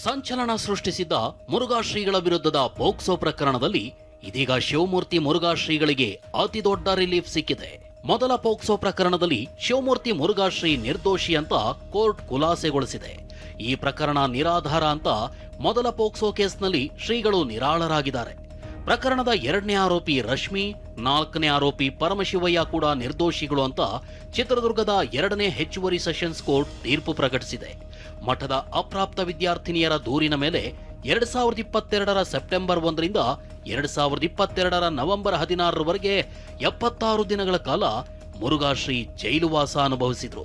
ಸಂಚಲನ ಸೃಷ್ಟಿಸಿದ್ದ ಮುರುಘಾ ಶ್ರೀಗಳ ವಿರುದ್ಧದ ಪೋಕ್ಸೋ ಪ್ರಕರಣದಲ್ಲಿ ಇದೀಗ ಶಿವಮೂರ್ತಿ ಮುರುಘಾ ಶ್ರೀಗಳಿಗೆ ಅತಿ ದೊಡ್ಡ ರಿಲೀಫ್ ಸಿಕ್ಕಿದೆ. ಮೊದಲ ಪೋಕ್ಸೋ ಪ್ರಕರಣದಲ್ಲಿ ಶಿವಮೂರ್ತಿ ಮುರುಘಾ ಶ್ರೀ ನಿರ್ದೋಷಿ ಅಂತ ಕೋರ್ಟ್ ಖುಲಾಸೆಗೊಳಿಸಿದೆ. ಈ ಪ್ರಕರಣ ನಿರಾಧಾರ ಅಂತ ಮೊದಲ ಪೋಕ್ಸೋ ಕೇಸ್ನಲ್ಲಿ ಶ್ರೀಗಳು ನಿರಾಳರಾಗಿದ್ದಾರೆ. ಪ್ರಕರಣದ 2ನೇ ಆರೋಪಿ ರಶ್ಮಿ, 4ನೇ ಆರೋಪಿ ಪರಮಶಿವಯ್ಯ ಕೂಡ ನಿರ್ದೋಷಿಗಳು ಅಂತ ಚಿತ್ರದುರ್ಗದ 2ನೇ ಹೆಚ್ಚುವರಿ ಸೆಷನ್ಸ್ ಕೋರ್ಟ್ ತೀರ್ಪು ಪ್ರಕಟಿಸಿದೆ. ಮಠದ ಅಪ್ರಾಪ್ತ ವಿದ್ಯಾರ್ಥಿನಿಯರ ದೂರಿನ ಮೇಲೆ 2022ರ ಸೆಪ್ಟೆಂಬರ್ 1ರಿಂದ 2022ರ ನವೆಂಬರ್ 16ರವರೆಗೆ 76 ದಿನಗಳ ಕಾಲ ಮುರುಘಾ ಶ್ರೀ ಜೈಲುವಾಸ ಅನುಭವಿಸಿದ್ರು.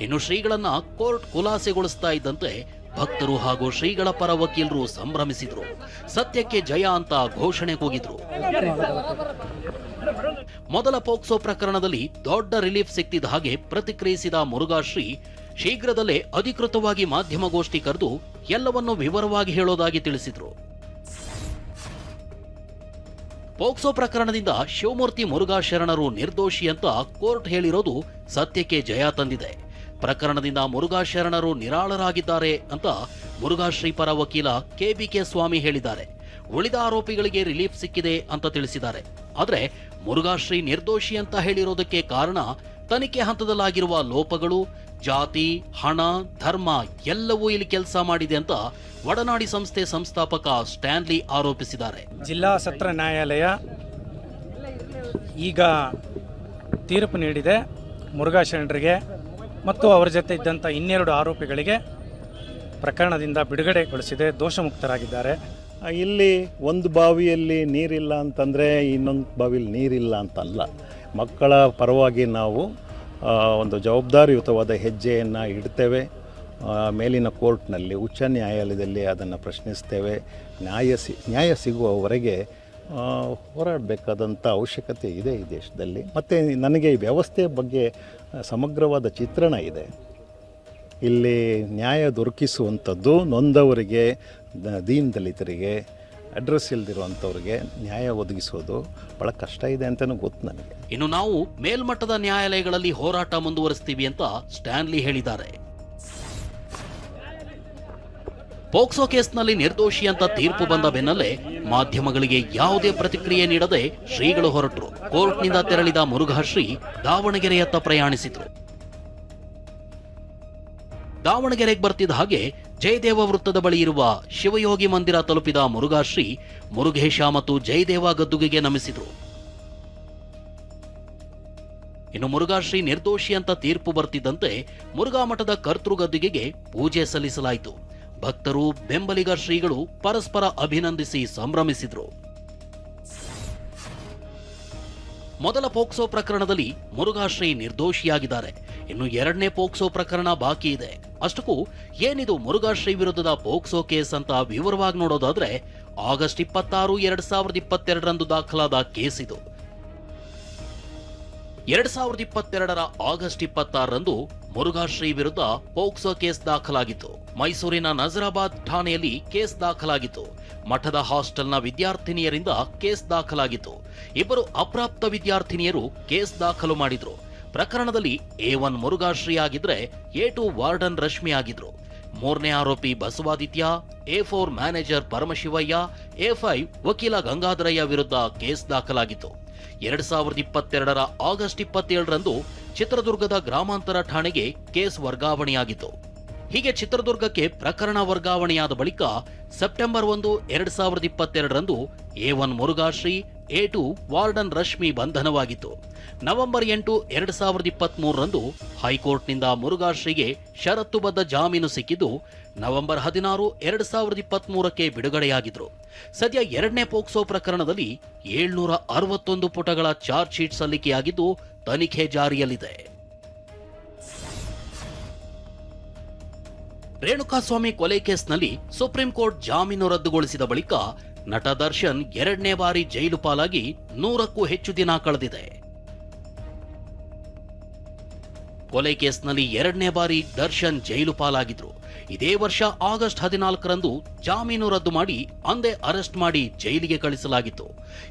ಇನ್ನು ಶ್ರೀಗಳನ್ನ ಕೋರ್ಟ್ ಖುಲಾಸೆಗೊಳಿಸ್ತಾ ಇದ್ದಂತೆ ಭಕ್ತರು ಹಾಗೂ ಶ್ರೀಗಳ ಪರ ವಕೀಲರು ಸಂಭ್ರಮಿಸಿದ್ರು. ಸತ್ಯಕ್ಕೆ ಜಯ ಅಂತ ಘೋಷಣೆ ಕೂಗಿದ್ರು. ಮೊದಲ ಪೋಕ್ಸೋ ಪ್ರಕರಣದಲ್ಲಿ ದೊಡ್ಡ ರಿಲೀಫ್ ಸಿಕ್ತಿದ್ದ ಹಾಗೆ ಪ್ರತಿಕ್ರಿಯಿಸಿದ ಮುರುಘಾ ಶ್ರೀ ಶೀಘ್ರದಲ್ಲೇ ಅಧಿಕೃತವಾಗಿ ಮಾಧ್ಯಮಗೋಷ್ಠಿ ಕರೆದು ಎಲ್ಲವನ್ನೂ ವಿವರವಾಗಿ ಹೇಳೋದಾಗಿ ತಿಳಿಸಿದ್ರು. ಪೋಕ್ಸೋ ಪ್ರಕರಣದಿಂದ ಶಿವಮೂರ್ತಿ ಮುರುಘಾ ಶರಣರು ನಿರ್ದೋಷಿ ಅಂತ ಕೋರ್ಟ್ ಹೇಳಿರೋದು ಸತ್ಯಕ್ಕೆ ಜಯ ತಂದಿದೆ. ಪ್ರಕರಣದಿಂದ ಮುರುಘಾ ಶರಣರು ನಿರಾಳರಾಗಿದ್ದಾರೆ ಅಂತ ಮುರುಘಾ ಶ್ರೀ ಪರ ವಕೀಲ KBK ಸ್ವಾಮಿ ಹೇಳಿದ್ದಾರೆ. ಉಳಿದ ಆರೋಪಿಗಳಿಗೆ ರಿಲೀಫ್ ಸಿಕ್ಕಿದೆ ಅಂತ ತಿಳಿಸಿದ್ದಾರೆ. ಆದರೆ ಮುರುಘಾ ಶ್ರೀ ನಿರ್ದೋಷಿ ಅಂತ ಹೇಳಿರೋದಕ್ಕೆ ಕಾರಣ ತನಿಖೆ ಹಂತದಲ್ಲಾಗಿರುವ ಲೋಪಗಳು, ಜಾತಿ, ಹಣ, ಧರ್ಮ ಎಲ್ಲವೂ ಇಲ್ಲಿ ಕೆಲಸ ಮಾಡಿದೆ ಅಂತ ಒಡನಾಡಿ ಸಂಸ್ಥೆ ಸಂಸ್ಥಾಪಕ ಸ್ಟ್ಯಾನ್ಲಿ ಆರೋಪಿಸಿದ್ದಾರೆ. ಜಿಲ್ಲಾ ಸತ್ರ ನ್ಯಾಯಾಲಯ ಈಗ ತೀರ್ಪು ನೀಡಿದೆ. ಮುರುಘಾ ಶರಣರಿಗೆ ಮತ್ತು ಅವರ ಜೊತೆ ಇದ್ದಂಥ 12 ಆರೋಪಿಗಳಿಗೆ ಪ್ರಕರಣದಿಂದ ಬಿಡುಗಡೆಗೊಳಿಸಿದೆ. ದೋಷಮುಕ್ತರಾಗಿದ್ದಾರೆ. ಇಲ್ಲಿ ಒಂದು ಬಾವಿಯಲ್ಲಿ ನೀರಿಲ್ಲ ಅಂತಂದರೆ ಇನ್ನೊಂದು ಬಾವಿಯಲ್ಲಿ ನೀರಿಲ್ಲ ಅಂತಲ್ಲ. ಮಕ್ಕಳ ಪರವಾಗಿ ನಾವು ಒಂದು ಜವಾಬ್ದಾರಿಯುತವಾದ ಹೆಜ್ಜೆಯನ್ನು ಇಡ್ತೇವೆ. ಮೇಲಿನ ಕೋರ್ಟ್ನಲ್ಲಿ, ಉಚ್ಚ ನ್ಯಾಯಾಲಯದಲ್ಲಿ ಅದನ್ನು ಪ್ರಶ್ನಿಸ್ತೇವೆ. ನ್ಯಾಯ ಸಿಗುವವರೆಗೆ ಹೋರಾಡಬೇಕಾದಂಥ ಅವಶ್ಯಕತೆ ಇದೆ ಈ ದೇಶದಲ್ಲಿ. ಮತ್ತು ನನಗೆ ಈ ವ್ಯವಸ್ಥೆ ಬಗ್ಗೆ ಸಮಗ್ರವಾದ ಚಿತ್ರಣ ಇದೆ. ಇಲ್ಲಿ ನ್ಯಾಯ ದೊರಕಿಸುವಂಥದ್ದು ನೊಂದವರಿಗೆ, ದೀನ ದಲಿತರಿಗೆ, ಅಡ್ರೆಸ್ ಇಲ್ದಿರುವಂಥವ್ರಿಗೆ ನ್ಯಾಯ ಒದಗಿಸೋದು ಬಹಳ ಕಷ್ಟ ಇದೆ ಅಂತಲೂ ಗೊತ್ತು ನನಗೆ. ಇನ್ನು ನಾವು ಮೇಲ್ಮಟ್ಟದ ನ್ಯಾಯಾಲಯಗಳಲ್ಲಿ ಹೋರಾಟ ಮುಂದುವರಿಸ್ತೀವಿ ಅಂತ ಸ್ಟ್ಯಾನ್ಲಿ ಹೇಳಿದ್ದಾರೆ. ಪೋಕ್ಸೋ ಕೇಸ್ನಲ್ಲಿ ನಿರ್ದೋಷಿ ಅಂತ ತೀರ್ಪು ಬಂದ ಬೆನ್ನಲ್ಲೇ ಮಾಧ್ಯಮಗಳಿಗೆ ಯಾವುದೇ ಪ್ರತಿಕ್ರಿಯೆ ನೀಡದೆ ಶ್ರೀಗಳು ಹೊರಟರು. ಕೋರ್ಟ್ನಿಂದ ತೆರಳಿದ ಮುರುಘಾ ಶ್ರೀ ದಾವಣಗೆರೆಯತ್ತ ಪ್ರಯಾಣಿಸಿದ್ರು. ದಾವಣಗೆರೆಗೆ ಬರ್ತಿದ್ದ ಹಾಗೆ ಜಯದೇವ ವೃತ್ತದ ಬಳಿ ಇರುವ ಶಿವಯೋಗಿ ಮಂದಿರ ತಲುಪಿದ ಮುರುಘಾ ಶ್ರೀ ಮುರುಘೇಶ ಮತ್ತು ಜಯದೇವ ಗದ್ದುಗೆಗೆ ನಮಿಸಿದ್ರು. ಇನ್ನು ಮುರುಘಾ ಶ್ರೀ ನಿರ್ದೋಷಿ ಅಂತ ತೀರ್ಪು ಬರ್ತಿದ್ದಂತೆ ಮುರುಘಾ ಮಠದ ಕರ್ತೃ ಗದ್ದುಗೆಗೆ ಪೂಜೆ ಸಲ್ಲಿಸಲಾಯಿತು. ಭಕ್ತರು, ಬೆಂಬಲಿಗ ಶ್ರೀಗಳು ಪರಸ್ಪರ ಅಭಿನಂದಿಸಿ ಸಂಭ್ರಮಿಸಿದ್ರು. ಮೊದಲ ಪೋಕ್ಸೋ ಪ್ರಕರಣದಲ್ಲಿ ಮುರುಘಾ ಶ್ರೀ ನಿರ್ದೋಷಿಯಾಗಿದ್ದಾರೆ. ಇನ್ನು 2ನೇ ಪೋಕ್ಸೋ ಪ್ರಕರಣ ಬಾಕಿ ಇದೆ. ಅಷ್ಟಕ್ಕೂ ಏನಿದು ಮುರುಘಾ ಶ್ರೀ ವಿರುದ್ಧದ ಪೋಕ್ಸೋ ಕೇಸ್ ಅಂತ ವಿವರವಾಗಿ ನೋಡೋದಾದ್ರೆ, ಆಗಸ್ಟ್ 26, 2022ರಂದು ದಾಖಲಾದ ಕೇಸ್ ಇದು. 2022ರ ಆಗಸ್ಟ್ 26ರಂದು ಮುರುಘಾ ಶ್ರೀ ವಿರುದ್ಧ ಪೋಕ್ಸೋ ಕೇಸ್ ದಾಖಲಾಗಿತ್ತು. ಮೈಸೂರಿನ ನಜರಾಬಾದ್ ಠಾಣೆಯಲ್ಲಿ ಕೇಸ್ ದಾಖಲಾಗಿತ್ತು. ಮಠದ ಹಾಸ್ಟೆಲ್ನ ವಿದ್ಯಾರ್ಥಿನಿಯರಿಂದ ಕೇಸ್ ದಾಖಲಾಗಿತ್ತು. 2 ಅಪ್ರಾಪ್ತ ವಿದ್ಯಾರ್ಥಿನಿಯರು ಕೇಸ್ ದಾಖಲು ಮಾಡಿದ್ರು. ಪ್ರಕರಣದಲ್ಲಿ A1 ಮುರುಘಾ ಶ್ರೀ ಆಗಿದ್ರೆ A2 ವಾರ್ಡನ್ ರಶ್ಮಿ ಆಗಿದ್ರು. 3ನೇ ಆರೋಪಿ Basavaditya, A4 manager Paramashivaiah, A5 ವಕೀಲ ಗಂಗಾಧರಯ್ಯ ವಿರುದ್ಧ ಕೇಸ್ ದಾಖಲಾಗಿತ್ತು. 2022ರ ಆಗಸ್ಟ್ 27ರಂದು ಚಿತ್ರದುರ್ಗದ ಗ್ರಾಮಾಂತರ ಠಾಣೆಗೆ ಕೇಸ್ ವರ್ಗಾವಣೆಯಾಗಿತ್ತು. ಹೀಗೆ ಚಿತ್ರದುರ್ಗಕ್ಕೆ ಪ್ರಕರಣ ವರ್ಗಾವಣೆಯಾದ ಬಳಿಕ ಸೆಪ್ಟೆಂಬರ್ 1, 2022ರಂದು A1 Murugha Shri, A2 warden Rashmi ಬಂಧನವಾಗಿತ್ತು. ನವೆಂಬರ್ 8, 2023ರಂದು ಹೈಕೋರ್ಟ್ನಿಂದ ಮುರುಘಾ ಶ್ರೀಗೆ ಷರತ್ತುಬದ್ಧ ಜಾಮೀನು ಸಿಕ್ಕಿದ್ದು ನವೆಂಬರ್ 16, 2023ಕ್ಕೆ ಬಿಡುಗಡೆಯಾಗಿದ್ರು. ಸದ್ಯ 2ನೇ ಪೋಕ್ಸೋ ಪ್ರಕರಣದಲ್ಲಿ 761 ಪುಟಗಳ ಚಾರ್ಜ್ ಶೀಟ್ ಸಲ್ಲಿಕೆಯಾಗಿದ್ದು ತನಿಖೆ ಜಾರಿಯಲ್ಲಿದೆ. ರೇಣುಕಾಸ್ವಾಮಿ ಕೊಲೆ ಕೇಸ್ನಲ್ಲಿ ಸುಪ್ರೀಂ ಕೋರ್ಟ್ ಜಾಮೀನು ರದ್ದುಗೊಳಿಸಿದ ಬಳಿಕ ನಟ ದರ್ಶನ್ 2ನೇ ಬಾರಿ ಜೈಲು ಪಾಲಾಗಿ 100ಕ್ಕೂ ಹೆಚ್ಚು ದಿನ ಕಳೆದಿದೆ. ಕೊಲೆ ಕೇಸ್ನಲ್ಲಿ 2ನೇ ಬಾರಿ ದರ್ಶನ್ ಜೈಲು ಪಾಲಾಗಿದ್ರು. ಇದೇ ವರ್ಷ ಆಗಸ್ಟ್ 14ರಂದು ಜಾಮೀನು ರದ್ದು ಮಾಡಿ ಅಂದೇ ಅರೆಸ್ಟ್ ಮಾಡಿ ಜೈಲಿಗೆ ಕಳಿಸಲಾಗಿತ್ತು.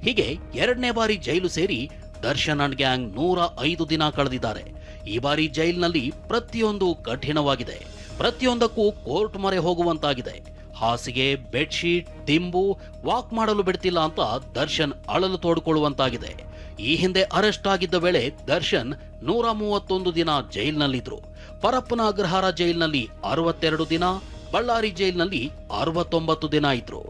ಹೀಗೆ 2ನೇ ಬಾರಿ ಜೈಲು ಸೇರಿ ದರ್ಶನ್ ಅಂಡ್ ಗ್ಯಾಂಗ್ 105 ದಿನ ಕಳೆದಿದ್ದಾರೆ. ಈ ಬಾರಿ ಜೈಲಿನಲ್ಲಿ ಪ್ರತಿಯೊಂದು ಕಠಿಣವಾಗಿದೆ. ಪ್ರತಿಯೊಂದಕ್ಕೂ ಕೋರ್ಟ್ ಮೊರೆ ಹೋಗುವಂತಾಗಿದೆ. ಹಾಸಿಗೆ, ಬೆಡ್ಶೀಟ್, ದಿಂಬು, ವಾಕ್ ಮಾಡಲು ಬಿಡ್ತಿಲ್ಲ ಅಂತ ದರ್ಶನ್ ಅಳಲು ತೋಡಿಕೊಳ್ಳುವಂತಾಗಿದೆ. ಈ ಹಿಂದೆ ಅರೆಸ್ಟ್ ಆಗಿದ್ದ ವೇಳೆ ದರ್ಶನ್ 131 ದಿನ ಜೈಲಿನಲ್ಲಿದ್ರು. ಪರಪ್ಪನ ಅಗ್ರಹಾರ ಜೈಲಿನಲ್ಲಿ 62 ದಿನ, ಬಳ್ಳಾರಿ ಜೈಲಿನಲ್ಲಿ 69 ದಿನ ಇದ್ರು.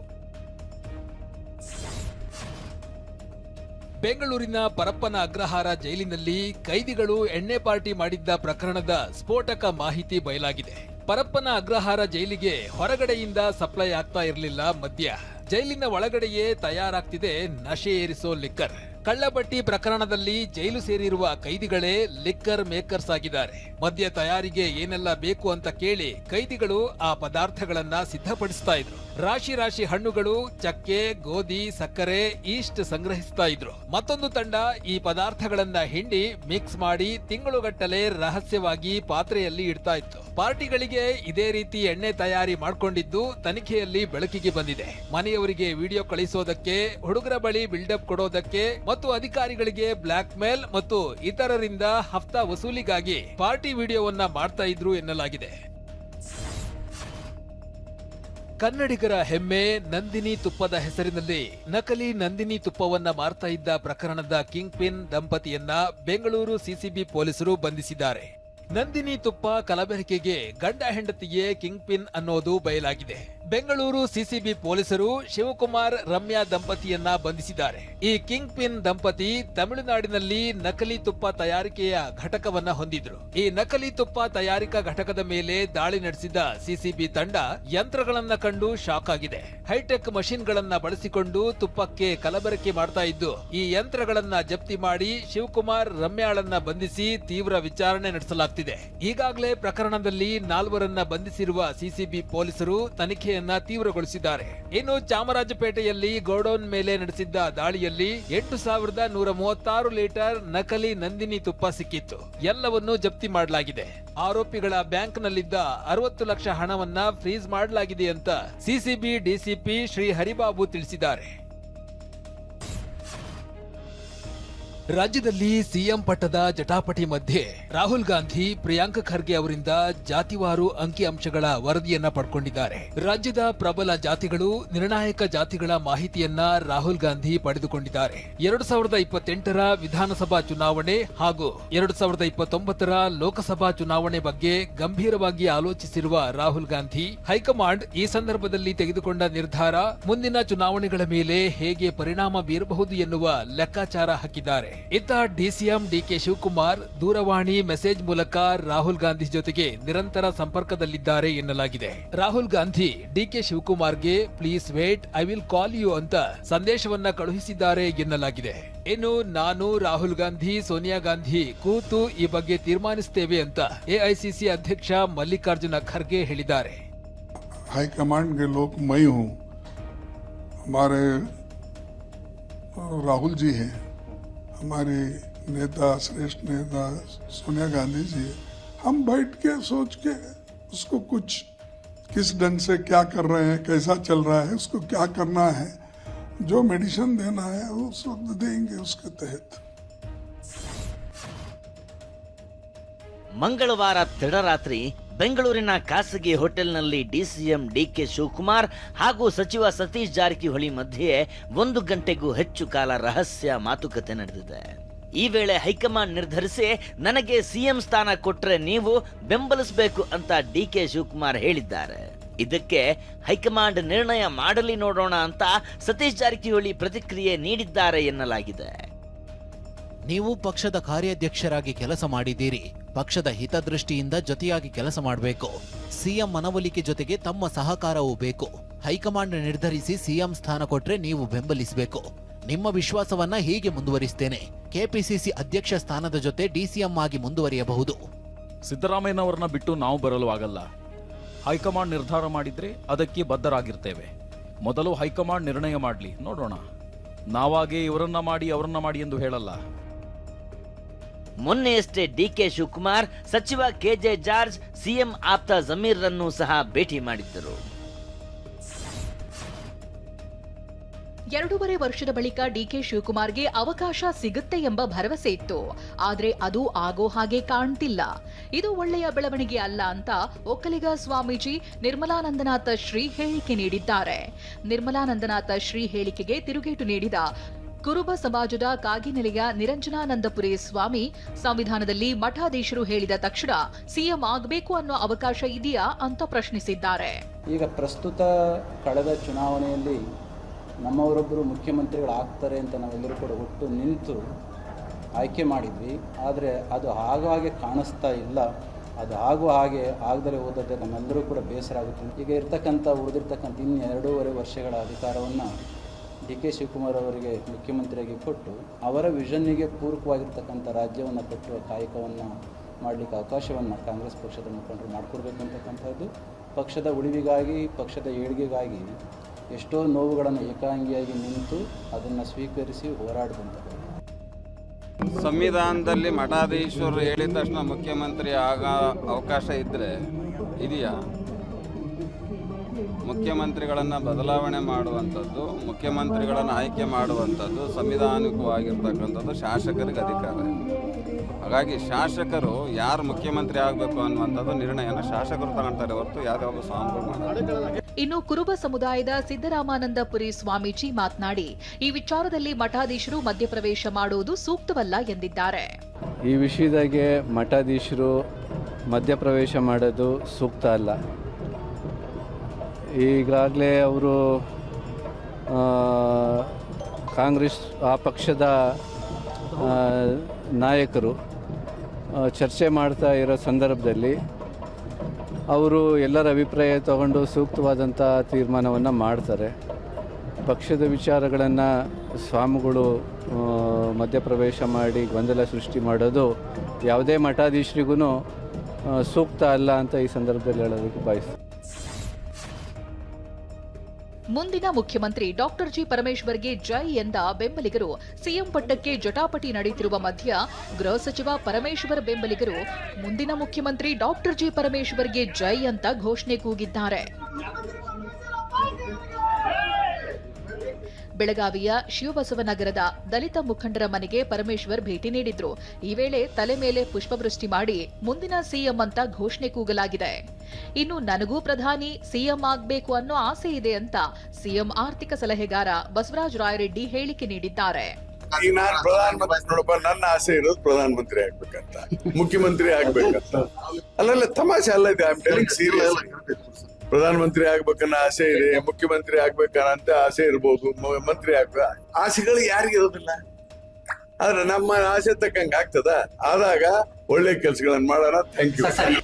ಬೆಂಗಳೂರಿನ ಪರಪ್ಪನ ಅಗ್ರಹಾರ ಜೈಲಿನಲ್ಲಿ ಕೈದಿಗಳು ಎಣ್ಣೆ ಪಾರ್ಟಿ ಮಾಡಿದ್ದ ಪ್ರಕರಣದ ಸ್ಫೋಟಕ ಮಾಹಿತಿ ಬಯಲಾಗಿದೆ. ಪರಪ್ಪನ ಅಗ್ರಹಾರ ಜೈಲಿಗೆ ಹೊರಗಡೆಯಿಂದ ಸಪ್ಲೈ ಆಗ್ತಾ ಇರಲಿಲ್ಲ ಮದ್ಯ. ಜೈಲಿನ ಒಳಗಡೆಯೇ ತಯಾರಾಗ್ತಿದೆ ನಶೆ ಏರಿಸೋ ಲಿಕ್ಕರ್. ಕಳ್ಳಬಟ್ಟಿ ಪ್ರಕರಣದಲ್ಲಿ ಜೈಲು ಸೇರಿರುವ ಕೈದಿಗಳೇ ಲಿಕ್ಕರ್ ಮೇಕರ್ಸ್ ಆಗಿದ್ದಾರೆ. ಮದ್ಯ ತಯಾರಿಗೆ ಏನೆಲ್ಲ ಬೇಕು ಅಂತ ಕೇಳಿ ಕೈದಿಗಳು ಆ ಪದಾರ್ಥಗಳನ್ನ ಸಿದ್ಧಪಡಿಸ್ತಾ ಇದ್ರು. ರಾಶಿ ರಾಶಿ ಹಣ್ಣುಗಳು, ಚಕ್ಕೆ, ಗೋಧಿ, ಸಕ್ಕರೆ, ಈಸ್ಟ್ ಸಂಗ್ರಹಿಸ್ತಾ ಇದ್ರು. ಮತ್ತೊಂದು ತಂಡ ಈ ಪದಾರ್ಥಗಳನ್ನ ಹಿಂಡಿ ಮಿಕ್ಸ್ ಮಾಡಿ ತಿಂಗಳುಗಟ್ಟಲೆ ರಹಸ್ಯವಾಗಿ ಪಾತ್ರೆಯಲ್ಲಿ ಇಡ್ತಾ ಇತ್ತು. ಪಾರ್ಟಿಗಳಿಗೆ ಇದೇ ರೀತಿ ಎಣ್ಣೆ ತಯಾರಿ ಮಾಡ್ಕೊಂಡಿದ್ದು ತನಿಖೆಯಲ್ಲಿ ಬೆಳಕಿಗೆ ಬಂದಿದೆ. ಮನೆಯವರಿಗೆ ವಿಡಿಯೋ ಕಳಿಸೋದಕ್ಕೆ, ಹುಡುಗರ ಬಳಿ ಬಿಲ್ಡಪ್ ಕೊಡೋದಕ್ಕೆ ಮತ್ತು ಅಧಿಕಾರಿಗಳಿಗೆ ಬ್ಲಾಕ್ ಮೇಲ್ ಮತ್ತು ಇತರರಿಂದ ಹಫ್ತಾ ವಸೂಲಿಗಾಗಿ ಪಾರ್ಟಿ ವಿಡಿಯೋವನ್ನ ಮಾಡ್ತಾ ಇದ್ರು ಎನ್ನಲಾಗಿದೆ. ಕನ್ನಡಿಗರ ಹೆಮ್ಮೆ ನಂದಿನಿ ತುಪ್ಪದ ಹೆಸರಿನಲ್ಲಿ ನಕಲಿ ನಂದಿನಿ ತುಪ್ಪವನ್ನ ಮಾರ್ತಾ ಇದ್ದ ಪ್ರಕರಣದ ಕಿಂಗ್ ಪಿನ್ ದಂಪತಿಯನ್ನ ಬೆಂಗಳೂರು ಸಿಸಿಬಿ ಪೊಲೀಸರು ಬಂಧಿಸಿದ್ದಾರೆ. ನಂದಿನಿ ತುಪ್ಪ ಕಲಬೆರಕೆಗೆ ಗಂಡ ಹೆಂಡತಿಗೆ ಕಿಂಗ್ ಪಿನ್ ಅನ್ನೋದು ಬಯಲಾಗಿದೆ. ಬೆಂಗಳೂರು ಸಿಸಿಬಿ ಪೊಲೀಸರು ಶಿವಕುಮಾರ್, ರಮ್ಯಾ ದಂಪತಿಯನ್ನ ಬಂಧಿಸಿದ್ದಾರೆ. ಈ ಕಿಂಗ್ ಪಿನ್ ದಂಪತಿ ತಮಿಳುನಾಡಿನಲ್ಲಿ ನಕಲಿ ತುಪ್ಪ ತಯಾರಿಕೆಯ ಘಟಕವನ್ನ ಹೊಂದಿದ್ರು. ಈ ನಕಲಿ ತುಪ್ಪ ತಯಾರಿಕಾ ಘಟಕದ ಮೇಲೆ ದಾಳಿ ನಡೆಸಿದ ಸಿಸಿಬಿ ತಂಡ ಯಂತ್ರಗಳನ್ನ ಕಂಡು ಶಾಕ್ ಆಗಿದೆ. ಹೈಟೆಕ್ ಮಷಿನ್ ಗಳನ್ನ ಬಳಸಿಕೊಂಡು ತುಪ್ಪಕ್ಕೆ ಕಲಬೆರಕೆ ಮಾಡ್ತಾ ಇದ್ದು, ಈ ಯಂತ್ರಗಳನ್ನ ಜಪ್ತಿ ಮಾಡಿ ಶಿವಕುಮಾರ್, ರಮ್ಯಾಳನ್ನ ಬಂಧಿಸಿ ತೀವ್ರ ವಿಚಾರಣೆ ನಡೆಸಲಾಗ್ತಿದೆ. ಈಗಾಗಲೇ ಪ್ರಕರಣದಲ್ಲಿ 4ರನ್ನ ಬಂಧಿಸಿರುವ ಸಿಸಿಬಿ ಪೊಲೀಸರು ತನಿಖೆಯನ್ನ ತೀವ್ರಗೊಳಿಸಿದ್ದಾರೆ. ಇನ್ನು ಚಾಮರಾಜಪೇಟೆಯಲ್ಲಿ ಗೋಡೌನ್ ಮೇಲೆ ನಡೆಸಿದ್ದ ದಾಳಿಯಲ್ಲಿ 8136 ಲೀಟರ್ ನಕಲಿ ನಂದಿನಿ ತುಪ್ಪ ಸಿಕ್ಕಿತ್ತು. ಎಲ್ಲವನ್ನೂ ಜಪ್ತಿ ಮಾಡಲಾಗಿದೆ. ಆರೋಪಿಗಳ ಬ್ಯಾಂಕ್ನಲ್ಲಿದ್ದ 60 ಲಕ್ಷ ಹಣವನ್ನ ಫ್ರೀಸ್ ಮಾಡಲಾಗಿದೆ ಅಂತ ಸಿಸಿಬಿ ಡಿಸಿಪಿ ಶ್ರೀ ಹರಿಬಾಬು ತಿಳಿಸಿದ್ದಾರೆ. ರಾಜ್ಯದಲ್ಲಿ ಸಿಎಂ ಪಟ್ಟದ ಜಟಾಪಟಿ ಮಧ್ಯೆ ರಾಹುಲ್ ಗಾಂಧಿ ಪ್ರಿಯಾಂಕ ಖರ್ಗೆ ಅವರಿಂದ ಜಾತಿವಾರು ಅಂಕಿಅಂಶಗಳ ವರದಿಯನ್ನ ಪಡ್ಕೊಂಡಿದ್ದಾರೆ. ರಾಜ್ಯದ ಪ್ರಬಲ ಜಾತಿಗಳು, ನಿರ್ಣಾಯಕ ಜಾತಿಗಳ ಮಾಹಿತಿಯನ್ನ ರಾಹುಲ್ ಗಾಂಧಿ ಪಡೆದುಕೊಂಡಿದ್ದಾರೆ. 2028ರ ವಿಧಾನಸಭಾ ಚುನಾವಣೆ ಹಾಗೂ 2029ರ ಲೋಕಸಭಾ ಚುನಾವಣೆ ಬಗ್ಗೆ ಗಂಭೀರವಾಗಿ ಆಲೋಚಿಸಿರುವ ರಾಹುಲ್ ಗಾಂಧಿ ಹೈಕಮಾಂಡ್ ಈ ಸಂದರ್ಭದಲ್ಲಿ ತೆಗೆದುಕೊಂಡ ನಿರ್ಧಾರ ಮುಂದಿನ ಚುನಾವಣೆಗಳ ಮೇಲೆ ಹೇಗೆ ಪರಿಣಾಮ ಬೀರಬಹುದು ಎನ್ನುವ ಲೆಕ್ಕಾಚಾರ ಹಾಕಿದ್ದಾರೆ. ಇತ್ತ ಡಿಸಿಎಂ ಡಿಕೆ ಶಿವಕುಮಾರ್ ದೂರವಾಣಿ ಮೆಸೇಜ್ ಮೂಲಕ ರಾಹುಲ್ ಗಾಂಧಿ ಜೊತೆಗೆ ನಿರಂತರ ಸಂಪರ್ಕದಲ್ಲಿದ್ದಾರೆ ಎನ್ನಲಾಗಿದೆ. ರಾಹುಲ್ ಗಾಂಧಿ ಡಿಕೆ ಶಿವಕುಮಾರ್ಗೆ please wait, I will call you ಅಂತ ಸಂದೇಶವನ್ನ ಕಳುಹಿಸಿದ್ದಾರೆ ಎನ್ನಲಾಗಿದೆ. ಇನ್ನು ನಾನು, ರಾಹುಲ್ ಗಾಂಧಿ, ಸೋನಿಯಾ ಗಾಂಧಿ ಕೂತು ಈ ಬಗ್ಗೆ ತೀರ್ಮಾನಿಸುತ್ತೇವೆ ಅಂತ ಎಐಸಿಸಿ ಅಧ್ಯಕ್ಷ ಮಲ್ಲಿಕಾರ್ಜುನ ಖರ್ಗೆ ಹೇಳಿದ್ದಾರೆ. हाईकमांड के लोग मैं हूँ, हमारे राहुल जी हैं, हमारे नेता, श्रेष्ठ नेता सोनिया गांधी जी हैं. हम बैठ के सोच के उसको कुछ किस ढंग से क्या कर रहे हैं, कैसा चल रहा है, उसको क्या करना है, जो मेडिसिन देना है वो सब देंगे उसके तहत. ಮಂಗಳವಾರ ತಡರಾತ್ರಿ ಬೆಂಗಳೂರಿನ ಖಾಸಗಿ ಹೋಟೆಲ್ನಲ್ಲಿ ಡಿಸಿಎಂ ಡಿಕೆ ಶಿವಕುಮಾರ್ ಹಾಗೂ ಸಚಿವ ಸತೀಶ್ ಜಾರಕಿಹೊಳಿ ಮಧ್ಯೆ 1 ಗಂಟೆಗೂ ಹೆಚ್ಚು ಕಾಲ ರಹಸ್ಯ ಮಾತುಕತೆ ನಡೆದಿದೆ. ಈ ವೇಳೆ ಹೈಕಮಾಂಡ್ ನಿರ್ಧರಿಸಿ ನನಗೆ ಸಿಎಂ ಸ್ಥಾನ ಕೊಟ್ರೆ ನೀವು ಬೆಂಬಲಿಸಬೇಕು ಅಂತ ಡಿಕೆ ಶಿವಕುಮಾರ್ ಹೇಳಿದ್ದಾರೆ. ಇದಕ್ಕೆ ಹೈಕಮಾಂಡ್ ನಿರ್ಣಯ ಮಾಡಲಿ ನೋಡೋಣ ಅಂತ ಸತೀಶ್ ಜಾರಕಿಹೊಳಿ ಪ್ರತಿಕ್ರಿಯೆ ನೀಡಿದ್ದಾರೆ ಎನ್ನಲಾಗಿದೆ. ನೀವು ಪಕ್ಷದ ಕಾರ್ಯಾಧ್ಯಕ್ಷರಾಗಿ ಕೆಲಸ ಮಾಡಿದ್ದೀರಿ. ಪಕ್ಷದ ಹಿತದೃಷ್ಟಿಯಿಂದ ಜೊತೆಯಾಗಿ ಕೆಲಸ ಮಾಡಬೇಕು. ಸಿಎಂ ಮನವೊಲಿಕೆ ಜೊತೆಗೆ ತಮ್ಮ ಸಹಕಾರವೂ ಬೇಕು. ಹೈಕಮಾಂಡ್ ನಿರ್ಧರಿಸಿ ಸಿಎಂ ಸ್ಥಾನ ಕೊಟ್ರೆ ನೀವು ಬೆಂಬಲಿಸಬೇಕು. ನಿಮ್ಮ ವಿಶ್ವಾಸವನ್ನ ಹೀಗೆ ಮುಂದುವರಿಸ್ತೇನೆ. ಕೆಪಿಸಿಸಿ ಅಧ್ಯಕ್ಷ ಸ್ಥಾನದ ಜೊತೆ ಡಿಸಿಎಂ ಆಗಿ ಮುಂದುವರಿಯಬಹುದು. ಸಿದ್ದರಾಮಯ್ಯನವರನ್ನ ಬಿಟ್ಟು ನಾವು ಬರಲು ಆಗಲ್ಲ. ಹೈಕಮಾಂಡ್ ನಿರ್ಧಾರ ಮಾಡಿದ್ರೆ ಅದಕ್ಕೆ ಬದ್ಧರಾಗಿರ್ತೇವೆ. ಮೊದಲು ಹೈಕಮಾಂಡ್ ನಿರ್ಣಯ ಮಾಡಲಿ, ನೋಡೋಣ. ನಾವಾಗೆ ಇವರನ್ನ ಮಾಡಿ ಅವರನ್ನ ಮಾಡಿ ಎಂದು ಹೇಳಲ್ಲ. ಮೊನ್ನೆಯಷ್ಟೇ ಡಿಕೆ ಶಿವಕುಮಾರ್ ಸಚಿವ ಕೆಜೆ ಜಾರ್ಜ್ ಸಿಎಂ ಆಪ್ತ ಜಮೀರ್ರನ್ನು ಸಹ ಭೇಟಿ ಮಾಡಿದ್ದರು. 2.5 ವರ್ಷದ ಬಳಿಕ ಡಿಕೆ ಶಿವಕುಮಾರ್ಗೆ ಅವಕಾಶ ಸಿಗುತ್ತೆ ಎಂಬ ಭರವಸೆ ಇತ್ತು. ಆದ್ರೆ ಅದು ಆಗೋ ಹಾಗೆ ಕಾಣ್ತಿಲ್ಲ. ಇದು ಒಳ್ಳೆಯ ಬೆಳವಣಿಗೆ ಅಲ್ಲ ಅಂತ ಒಕ್ಕಲಿಗ ಸ್ವಾಮೀಜಿ ನಿರ್ಮಲಾನಂದನಾಥ ಶ್ರೀ ಹೇಳಿಕೆ ನೀಡಿದ್ದಾರೆ. ನಿರ್ಮಲಾನಂದನಾಥ ಶ್ರೀ ಹೇಳಿಕೆಗೆ ತಿರುಗೇಟು ನೀಡಿದ ಕುರುಬ ಸಮಾಜದ ಕಾಗಿನೆಲೆಯ ನಿರಂಜನಾನಂದಪುರಿ ಸ್ವಾಮಿ, ಸಂವಿಧಾನದಲ್ಲಿ ಮಠಾಧೀಶರು ಹೇಳಿದ ತಕ್ಷಣ ಸಿಎಂ ಆಗಬೇಕು ಅನ್ನೋ ಅವಕಾಶ ಇದೆಯಾ ಅಂತ ಪ್ರಶ್ನಿಸಿದ್ದಾರೆ. ಈಗ ಪ್ರಸ್ತುತ ಕಳೆದ ಚುನಾವಣೆಯಲ್ಲಿ ನಮ್ಮವರೊಬ್ಬರು ಮುಖ್ಯಮಂತ್ರಿಗಳಾಗ್ತಾರೆ ಅಂತ ನಾವೆಲ್ಲರೂ ಕೂಡ ಒಟ್ಟು ನಿಂತು ಆಯ್ಕೆ ಮಾಡಿದ್ವಿ. ಆದರೆ ಅದು ಆಗೋ ಹಾಗೆ ಕಾಣಿಸ್ತಾ ಇಲ್ಲ. ಅದು ಆಗುವ ಹಾಗೆ ಆಗದಲೇ ಹೋದದ್ದೇ ನಮ್ಮೆಲ್ಲರೂ ಕೂಡ ಬೇಸರ ಆಗುತ್ತೆ. ಈಗ ಉಳಿದಿರ್ತಕ್ಕಂಥ ಇನ್ನು 2.5 ವರ್ಷಗಳ ಅಧಿಕಾರವನ್ನು ಡಿ ಕೆ ಶಿವಕುಮಾರ್ ಅವರಿಗೆ ಮುಖ್ಯಮಂತ್ರಿಯಾಗಿ ಕೊಟ್ಟು ಅವರ ವಿಷನ್ನಿಗೆ ಪೂರಕವಾಗಿರ್ತಕ್ಕಂಥ ರಾಜ್ಯವನ್ನು ಕಟ್ಟುವ ಕಾಯಕವನ್ನು ಮಾಡಲಿಕ್ಕೆ ಅವಕಾಶವನ್ನು ಕಾಂಗ್ರೆಸ್ ಪಕ್ಷದ ಮುಖಂಡರು ಮಾಡಿಕೊಡ್ಬೇಕು ಅಂತಕ್ಕಂಥದ್ದು, ಪಕ್ಷದ ಉಳಿವಿಗಾಗಿ, ಪಕ್ಷದ ಏಳಿಗೆಗಾಗಿ ಎಷ್ಟೋ ನೋವುಗಳನ್ನು ಏಕಾಂಗಿಯಾಗಿ ನಿಂತು ಅದನ್ನು ಸ್ವೀಕರಿಸಿ ಹೋರಾಡಿದಂಥದ್ದು. ಸಂವಿಧಾನದಲ್ಲಿ ಮಠಾಧೀಶರು ಹೇಳಿದ ತಕ್ಷಣ ಮುಖ್ಯಮಂತ್ರಿ ಆಗೋ ಅವಕಾಶ ಇದೆಯಾ? ಮುಖ್ಯಮಂತ್ರಿಗಳನ್ನು ಬದಲಾವಣೆ ಮಾಡುವಂಥದ್ದು, ಮುಖ್ಯಮಂತ್ರಿಗಳನ್ನು ಆಯ್ಕೆ ಮಾಡುವಂಥದ್ದು ಸಂವಿಧಾನಿಕವಾಗಿರ್ತಕ್ಕಂಥದ್ದು ಶಾಸಕರಿಗೆ ಅಧಿಕಾರ. ಹಾಗಾಗಿ ಶಾಸಕರು ಯಾರು ಮುಖ್ಯಮಂತ್ರಿ ಆಗಬೇಕು ಅನ್ನುವಂಥದ್ದು ನಿರ್ಣಯನ ಶಾಸಕರು ತಗೊಳ್ತಾರೆ ಹೊರತು ಯಾವ್ಯಾವ ಸ್ವಾಮಿಗಳು ಮಾಡಲ್ಲ. ಇನ್ನು ಕುರುಬ ಸಮುದಾಯದ ಸಿದ್ದರಾಮಾನಂದಪುರಿ ಸ್ವಾಮೀಜಿ ಮಾತನಾಡಿ, ಈ ವಿಚಾರದಲ್ಲಿ ಮಠಾಧೀಶರು ಮಧ್ಯಪ್ರವೇಶ ಮಾಡುವುದು ಸೂಕ್ತವಲ್ಲ ಎಂದಿದ್ದಾರೆ. ಈ ವಿಷಯದಾಗೆ ಮಠಾಧೀಶರು ಮಧ್ಯಪ್ರವೇಶ ಮಾಡೋದು ಸೂಕ್ತ ಅಲ್ಲ. ಈಗಾಗಲೇ ಅವರು ಕಾಂಗ್ರೆಸ್ ಆ ಪಕ್ಷದ ನಾಯಕರು ಚರ್ಚೆ ಮಾಡ್ತಾ ಇರೋ ಸಂದರ್ಭದಲ್ಲಿ ಅವರು ಎಲ್ಲರ ಅಭಿಪ್ರಾಯ ತಗೊಂಡು ಸೂಕ್ತವಾದಂಥ ತೀರ್ಮಾನವನ್ನು ಮಾಡ್ತಾರೆ. ಪಕ್ಷದ ವಿಚಾರಗಳನ್ನು ಸ್ವಾಮಿಗಳು ಮಧ್ಯಪ್ರವೇಶ ಮಾಡಿ ಗೊಂದಲ ಸೃಷ್ಟಿ ಮಾಡೋದು ಯಾವುದೇ ಮಠಾಧೀಶರಿಗೂ ಸೂಕ್ತ ಅಲ್ಲ ಅಂತ ಈ ಸಂದರ್ಭದಲ್ಲಿ ಹೇಳೋದಕ್ಕೆ ಬಯಸ್ತೀನಿ. ಮುಂದಿನ ಮುಖ್ಯಮಂತ್ರಿ ಡಾಕ್ಟರ್ ಜಿ ಪರಮೇಶ್ವರ್ಗೆ ಜೈ ಎಂದ ಬೆಂಬಲಿಗರು ಸಿಎಂ ಪಟ್ಟಕ್ಕೆ ಜಟಾಪಟಿ ನಡೆಯುತ್ತಿರುವ ಮಧ್ಯ ಗೃಹ ಸಚಿವ ಪರಮೇಶ್ವರ್ ಬೆಂಬಲಿಗರು ಮುಂದಿನ ಮುಖ್ಯಮಂತ್ರಿ ಡಾಕ್ಟರ್ ಜಿ ಪರಮೇಶ್ವರ್ಗೆ ಜೈ ಅಂತ ಘೋಷಣೆ ಕೂಗಿದ್ದಾರೆ. ಬೆಳಗಾವಿಯ ಶಿವಬಸವನಗರದ ದಲಿತ ಮುಖಂಡರ ಮನೆಗೆ ಪರಮೇಶ್ವರ್ ಭೇಟಿ ನೀಡಿದ್ರು. ಈ ವೇಳೆ ತಲೆ ಮೇಲೆ ಪುಷ್ಪವೃಷ್ಟಿ ಮಾಡಿ ಮುಂದಿನ ಸಿಎಂ ಅಂತ ಘೋಷಣೆ ಕೂಗಲಾಗಿದೆ. ಇನ್ನು ನನಗೂ ಪ್ರಧಾನಿ ಸಿಎಂ ಆಗಬೇಕು ಅನ್ನೋ ಆಸೆ ಇದೆ ಅಂತ ಸಿಎಂ ಆರ್ಥಿಕ ಸಲಹೆಗಾರ ಬಸವರಾಜ ರಾಯರೆಡ್ಡಿ ಹೇಳಿಕೆ ನೀಡಿದ್ದಾರೆ. ಈಗ ನಾನು ಪ್ರಧಾನಮಂತ್ರಿ ನೋಡಪ್ಪ, ನನ್ನ ಆಸೆ ಇರೋದು ಪ್ರಧಾನಮಂತ್ರಿ ಆಗ್ಬೇಕಂತ, ಮುಖ್ಯಮಂತ್ರಿ ಆಗ್ಬೇಕಂತ. ಅಲ್ಲೆಲ್ಲ ತಮಾಷೆ ಅಲ್ಲ ಇದೆ. I am telling serious. ಪ್ರಧಾನಮಂತ್ರಿ ಆಗ್ಬೇಕನ್ನ ಆಸೆ ಇದೆ, ಮುಖ್ಯಮಂತ್ರಿ ಆಗ್ಬೇಕನ್ನಂತ ಆಸೆ ಇರ್ಬೋದು, ಮಂತ್ರಿ ಆಗ್ಬೇಕು. ಆಸೆಗಳು ಯಾರಿಗೆ ಇರೋದಿಲ್ಲ. ಆದ್ರೆ ನಮ್ಮ ಆಸೆ ತಕ್ಕಂಗೆ ಆಗ್ತದ. ಆದಾಗ ಒಳ್ಳೆ ಕೆಲಸಗಳನ್ನ ಮಾಡೋಣ. Thank you.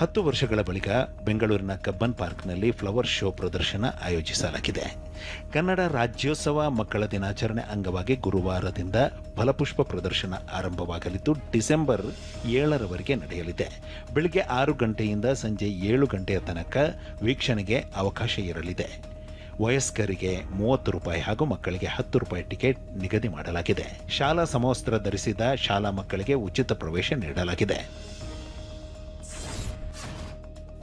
10 ವರ್ಷಗಳ ಬಳಿಕ ಬೆಂಗಳೂರಿನ ಕಬ್ಬನ್ ಪಾರ್ಕ್ನಲ್ಲಿ ಫ್ಲವರ್ ಶೋ ಪ್ರದರ್ಶನ ಆಯೋಜಿಸಲಾಗಿದೆ. ಕನ್ನಡ ರಾಜ್ಯೋತ್ಸವ ಮಕ್ಕಳ ದಿನಾಚರಣೆ ಅಂಗವಾಗಿ ಗುರುವಾರದಿಂದ ಫಲಪುಷ್ಪ ಪ್ರದರ್ಶನ ಆರಂಭವಾಗಲಿದ್ದು ಡಿಸೆಂಬರ್ 7ರವರೆಗೆ ನಡೆಯಲಿದೆ. ಬೆಳಗ್ಗೆ 6 ಗಂಟೆಯಿಂದ ಸಂಜೆ 7 ಗಂಟೆಯ ತನಕ ವೀಕ್ಷಣೆಗೆ ಅವಕಾಶ ಇರಲಿದೆ. ವಯಸ್ಕರಿಗೆ 30 ರೂಪಾಯಿ ಹಾಗೂ ಮಕ್ಕಳಿಗೆ 10 ರೂಪಾಯಿ ಟಿಕೆಟ್ ನಿಗದಿ ಮಾಡಲಾಗಿದೆ. ಶಾಲಾ ಸಮವಸ್ತ್ರ ಧರಿಸಿದ ಶಾಲಾ ಮಕ್ಕಳಿಗೆ ಉಚಿತ ಪ್ರವೇಶ ನೀಡಲಾಗಿದೆ.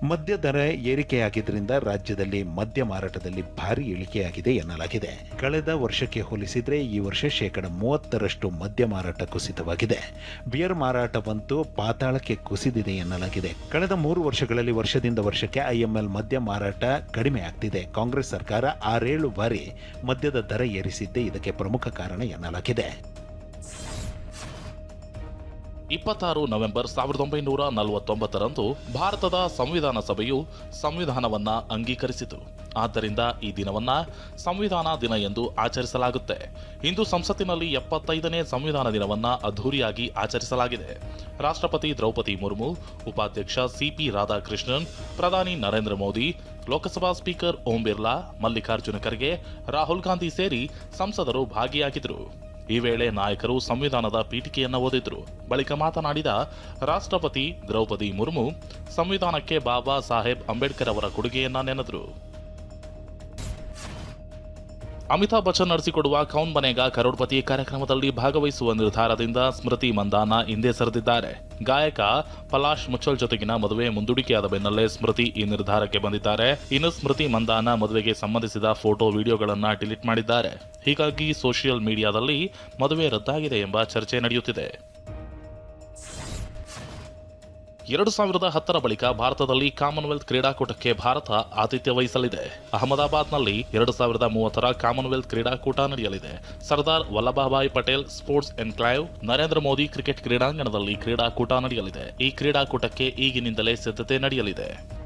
ಮದ್ಯ ದರ ಏರಿಕೆಯಾಗಿದ್ದರಿಂದ ರಾಜ್ಯದಲ್ಲಿ ಮದ್ಯ ಮಾರಾಟದಲ್ಲಿ ಭಾರಿ ಇಳಿಕೆಯಾಗಿದೆ ಎನ್ನಲಾಗಿದೆ. ಕಳೆದ ವರ್ಷಕ್ಕೆ ಹೋಲಿಸಿದರೆ ಈ ವರ್ಷ 30% ಮದ್ಯ ಮಾರಾಟ ಕುಸಿತವಾಗಿದೆ. ಬಿಯರ್ ಮಾರಾಟವಂತೂ ಪಾತಾಳಕ್ಕೆ ಕುಸಿದಿದೆ ಎನ್ನಲಾಗಿದೆ. ಕಳೆದ 3 ವರ್ಷಗಳಲ್ಲಿ ವರ್ಷದಿಂದ ವರ್ಷಕ್ಕೆ IML ಮದ್ಯ ಮಾರಾಟ ಕಡಿಮೆ ಆಗ್ತಿದೆ. ಕಾಂಗ್ರೆಸ್ ಸರ್ಕಾರ 6-7 ಬಾರಿ ಮದ್ಯದ ದರ ಏರಿಸಿದ್ದೇ ಇದಕ್ಕೆ ಪ್ರಮುಖ ಕಾರಣ ಎನ್ನಲಾಗಿದೆ. 26 ನವೆಂಬರ್ 1949ರಂದು ಭಾರತದ ಸಂವಿಧಾನ ಸಭೆಯು ಸಂವಿಧಾನವನ್ನ ಅಂಗೀಕರಿಸಿತು. ಆದ್ದರಿಂದ ಈ ದಿನವನ್ನ ಸಂವಿಧಾನ ದಿನ ಎಂದು ಆಚರಿಸಲಾಗುತ್ತೆ. ಇಂದು ಸಂಸತ್ತಿನಲ್ಲಿ 75ನೇ ಸಂವಿಧಾನ ದಿನವನ್ನ ಅದ್ಧೂರಿಯಾಗಿ ಆಚರಿಸಲಾಗಿದೆ. ರಾಷ್ಟ್ರಪತಿ ದ್ರೌಪದಿ ಮುರ್ಮು, ಉಪಾಧ್ಯಕ್ಷ CP ರಾಧಾಕೃಷ್ಣನ್, ಪ್ರಧಾನಿ ನರೇಂದ್ರ ಮೋದಿ, ಲೋಕಸಭಾ ಸ್ಪೀಕರ್ ಓಂ ಬಿರ್ಲಾ, ಮಲ್ಲಿಕಾರ್ಜುನ ಖರ್ಗೆ, ರಾಹುಲ್ ಗಾಂಧಿ ಸೇರಿ ಸಂಸದರು ಭಾಗಿಯಾಗಿದ್ದರು. ಈ ವೇಳೆ ನಾಯಕರು ಸಂವಿಧಾನದ ಪೀಠಿಕೆಯನ್ನು ಓದಿದ್ರು. ಬಳಿಕ ಮಾತನಾಡಿದ ರಾಷ್ಟ್ರಪತಿ ದ್ರೌಪದಿ ಮುರ್ಮು ಸಂವಿಧಾನಕ್ಕೆ ಬಾಬಾ ಸಾಹೇಬ್ ಅಂಬೇಡ್ಕರ್ ಅವರ ಕೊಡುಗೆಯನ್ನ ನೆನೆದರು. ಅಮಿತಾಬ್ ಬಚ್ಚನ್ ನಡೆಸಿಕೊಡುವ ಕೌನ್ ಬನೇಗಾ ಕರೋಡ್ಪತಿ ಕಾರ್ಯಕ್ರಮದಲ್ಲಿ ಭಾಗವಹಿಸುವ ನಿರ್ಧಾರದಿಂದ ಸ್ಮೃತಿ ಮಂದಾನ ಹಿಂದೆ ಸರಿದಿದ್ದಾರೆ. ಗಾಯಕ ಪಲಾಶ್ ಮುಚ್ಚಲ್ ಜೊತೆಗಿನ ಮದುವೆ ಮುಂದೂಡಿಕೆಯಾದ ಬೆನ್ನಲ್ಲೇ ಸ್ಮೃತಿ ಈ ನಿರ್ಧಾರಕ್ಕೆ ಬಂದಿದ್ದಾರೆ. ಇನ್ನು ಸ್ಮೃತಿ ಮಂದಾನ ಮದುವೆಗೆ ಸಂಬಂಧಿಸಿದ ಫೋಟೋ ವಿಡಿಯೋಗಳನ್ನ ಡಿಲೀಟ್ ಮಾಡಿದ್ದಾರೆ. ಹೀಗಾಗಿ ಸೋಷಿಯಲ್ ಮೀಡಿಯಾದಲ್ಲಿ ಮದುವೆ ರದ್ದಾಗಿದೆ ಎಂಬ ಚರ್ಚೆ ನಡೆಯುತ್ತಿದೆ. 2010 ಬಳಿಕ ಭಾರತದಲ್ಲಿ ಕಾಮನ್ವೆಲ್ತ್ ಕ್ರೀಡಾಕೂಟಕ್ಕೆ ಭಾರತ ಆತಿಥ್ಯ ವಹಿಸಲಿದೆ. ಅಹಮದಾಬಾದ್ನಲ್ಲಿ 2030 ಕಾಮನ್ವೆಲ್ತ್ ಕ್ರೀಡಾಕೂಟ ನಡೆಯಲಿದೆ. Sardar Vallabhbhai Patel sports enclave, Narendra Modi cricket ಕ್ರೀಡಾಂಗಣದಲ್ಲಿ ಕ್ರೀಡಾಕೂಟ ನಡೆಯಲಿದೆ. ಈ ಕ್ರೀಡಾಕೂಟಕ್ಕೆ ಈಗಿನಿಂದಲೇ ಸಿದ್ಧತೆ ನಡೆಯಲಿದೆ.